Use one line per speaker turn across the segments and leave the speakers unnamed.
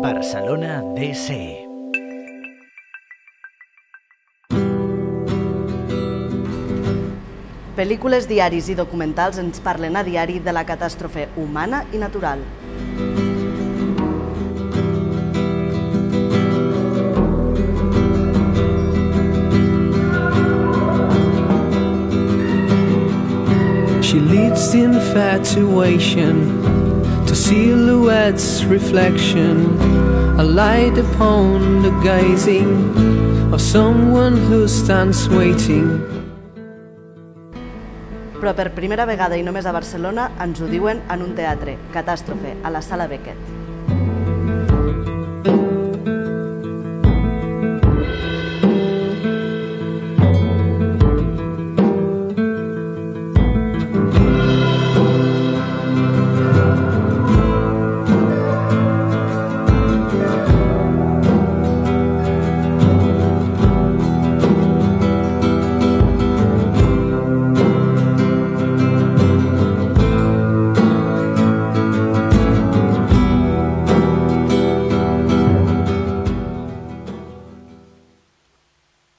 Barcelona DC.
Pel·lícules, diaris i documentals ens parlen a diari de la catàstrofe humana i natural.
She leads the infatuation to silhouette's reflection, a light upon the gazing of someone who stands waiting.
Però per primera vegada i només a Barcelona ens ho diuen en un teatre, Catàstrofe, a la Sala Beckett.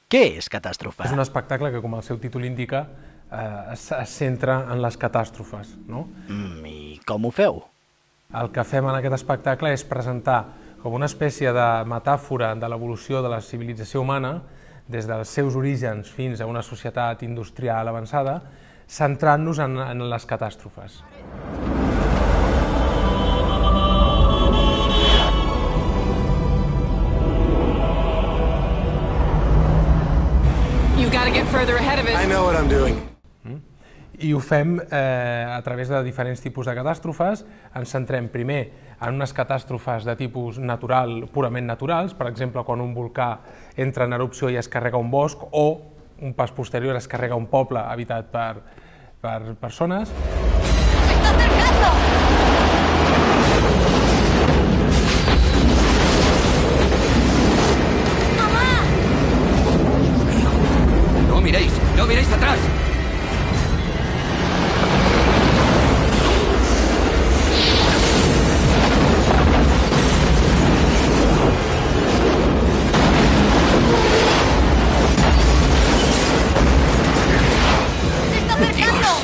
Què és Catàstrofe?
És un espectacle que, com el seu títol indica, es centra en les catàstrofes, no?
I com ho feu?
El que fem en aquest espectacle és presentar com una espècie de metàfora de l'evolució de la civilització humana des dels seus orígens fins a una societat industrial avançada, centrant-nos en les catàstrofes. I ho fem a través de diferents tipus de catàstrofes. Ens centrem primer en unes catàstrofes de tipus natural, purament naturals, per exemple, quan un volcà entra en erupció i es carrega un bosc, o un pas posterior es carrega un poble habitat per persones.
¡No miréis atrás!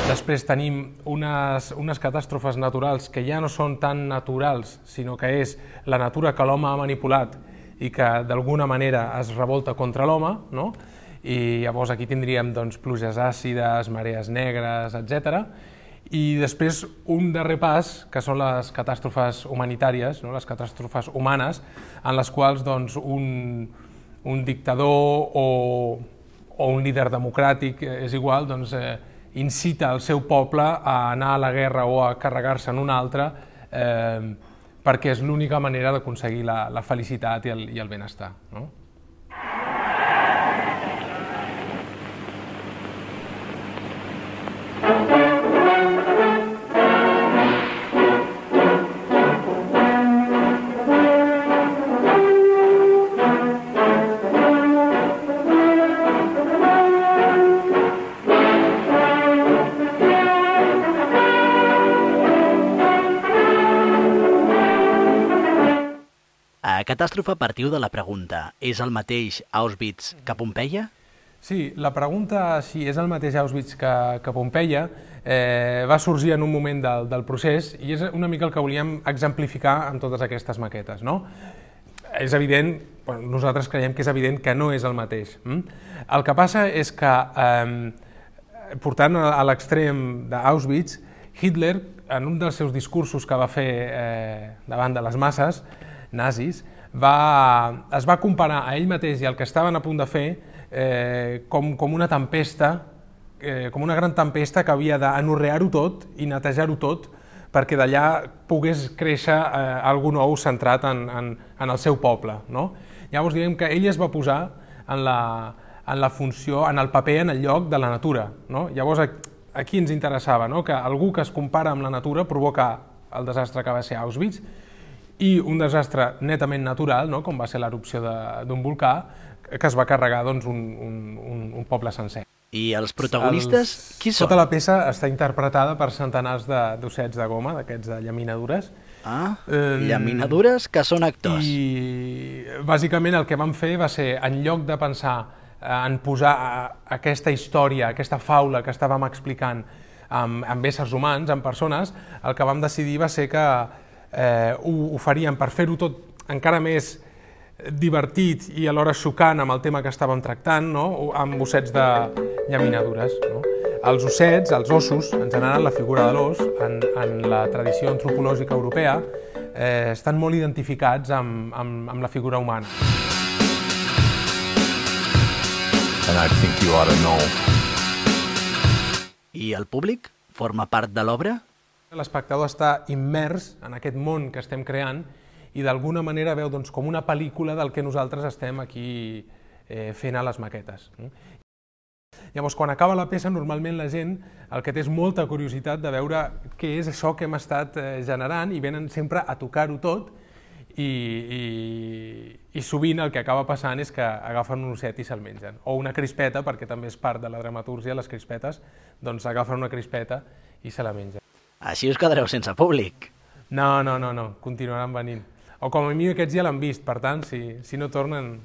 Després tenim unes catàstrofes naturals que ja no són tan naturals, sinó que és la natura que l'home ha manipulat i que d'alguna manera es revolta contra l'home, no? I llavors aquí tindríem pluges àcides, marees negres, etc. I després un darrer pas, que són les catàstrofes humanitàries, les catàstrofes humanes, en les quals un dictador o un líder democràtic, és igual, incita el seu poble a anar a la guerra o a carregar-se en una altra, perquè és l'única manera d'aconseguir la felicitat i el benestar.
A Catàstrofe partiu de la pregunta: és el mateix Auschwitz que Pompeia?
Sí, la pregunta si és el mateix Auschwitz que Pompeia va sorgir en un moment del procés i és una mica el que volíem exemplificar amb totes aquestes maquetes. És evident, nosaltres creiem que és evident que no és el mateix. El que passa és que, portant a l'extrem d'Auschwitz, Hitler, en un dels seus discursos que va fer davant de les masses nazis, es va comparar a ell mateix i el que estaven a punt de fer com una tempesta, com una gran tempesta que havia d'anorrear-ho tot i netejar-ho tot perquè d'allà pogués créixer algú nou centrat en el seu poble. Llavors diguem que ell es va posar en la funció, en el paper, en el lloc de la natura. Llavors aquí ens interessava que algú que es compara amb la natura provoca el desastre que va ser Auschwitz i un desastre netament natural, com va ser l'erupció d'un volcà, que es va carregar un poble sencer.
I els protagonistes, qui són?
Tota la peça està interpretada per centenars d'ossets de goma, d'aquests de llaminadures.
Llaminadures que són actors.
I bàsicament el que vam fer va ser, en lloc de pensar en posar aquesta història, aquesta faula que estàvem explicant amb éssers humans, amb persones, el que vam decidir va ser que ho faríem per fer-ho tot encara més divertit i alhora xocant amb el tema que estàvem tractant, no? Amb ossets de llaminadures. No? Els ossets, els ossos, en general la figura de l'os, en la tradició antropològica europea, estan molt identificats amb la figura humana.
And I think you ought to know.
I el públic forma part de l'obra?
L'espectador està immers en aquest món que estem creant i d'alguna manera veu com una pel·lícula del que nosaltres estem aquí fent a les maquetes. Llavors, quan acaba la peça, normalment la gent el que té és molta curiositat de veure què és això que hem estat generant i venen sempre a tocar-ho tot i sovint el que acaba passant és que agafen un osset i se'l mengen. O una crispeta, perquè també és part de la dramatúrgia, les crispetes, doncs agafen una crispeta i se la mengen.
Així us quedareu sense públic.
No, continuaran venint. O com a mi aquests ja l'han vist, per tant, si no tornen...